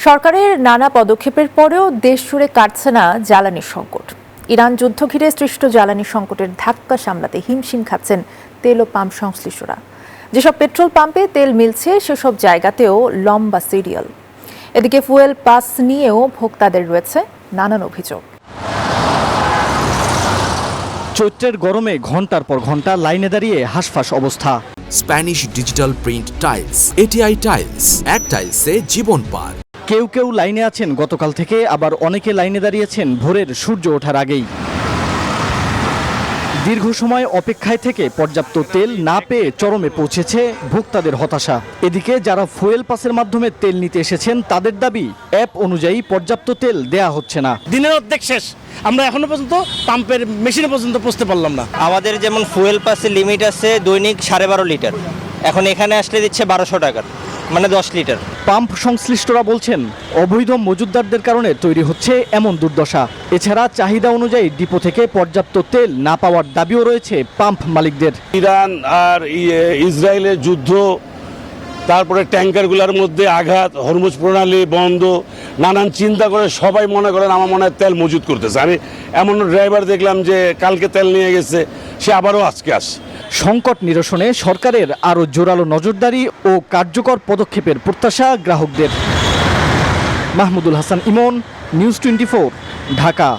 সরকারের নানা পদক্ষেপের পরেও দেশ জুড়ে কাটছে না জ্বালানি সংকট। ইরান যুদ্ধ ঘিরে সৃষ্ট জ্বালানি সংকটের ধাক্কা সামলাতে হিমশিম খাচ্ছেন তেল ও পাম্প সংশ্লিষ্টরা। যেসব পেট্রোল পাম্পে তেল মিলছে সেসব জায়গাতেও লম্বা সিরিয়াল। এদিকে ফুয়েল পাস নিয়েও ভোক্তাদের রয়েছে নানান অভিযোগ। চৈত্রের গরমে ঘন্টার পর ঘন্টা লাইনে দাঁড়িয়ে হাঁসফাঁস অবস্থা। Spanish digital print tiles, ATI tiles, এক টাইলসে জীবন পার। কেউ কেউ লাইনে আছেন গতকাল থেকে, আবার অনেকে লাইনে দাঁড়িয়েছেন ভোরের সূর্য ওঠার আগেই। দীর্ঘ সময় অপেক্ষায় থেকে পর্যাপ্ত তেল না পেয়ে চরমে পৌঁছেছে ভোক্তাদের হতাশা। এদিকে যারা ফুয়েল পাসের মাধ্যমে তেল নিতে এসেছেন তাদের দাবি, অ্যাপ অনুযায়ী পর্যাপ্ত তেল দেয়া হচ্ছে না। দিনের অর্ধেক শেষ, আমরা এখনো পর্যন্ত পাম্পের মেশিনে পর্যন্ত পৌঁছতে পারলাম না। আমাদের যেমন ফুয়েল পাসের লিমিট আছে দৈনিক 12.5 লিটার, এখন এখানে আসলে দিচ্ছে 1200 টাকার, মানে 10 লিটার। পাম্প সংশ্লিষ্টরা বলছেন, অবৈধ মজুতদারদের কারণে তৈরি হচ্ছে এমন দুর্দশা। এছাড়া চাহিদা অনুযায়ী ডিপো থেকে পর্যাপ্ত তেল না পাওয়ার দাবিও রয়েছে পাম্প মালিকদের। ইরান আর ইসরায়েলের যুদ্ধ, তারপরে ট্যাঙ্কারগুলোর মধ্যে আঘাত, হরমুজ প্রণালী বন্ধ, নানান চিন্তা করে সবাই মনে করেন আমার মনে হয় তেল মজুত করতেছে। আমি এমন ড্রাইভার দেখলাম যে কালকে তেল নিয়ে গেছে, সে আবারও আজকে আসে। সংকট নিরসনে সরকারের আরও জোরালো নজরদারি ও কার্যকর পদক্ষেপের প্রত্যাশা গ্রাহকদের। মাহমুদুল হাসান ইমন, নিউজ 24, ঢাকা।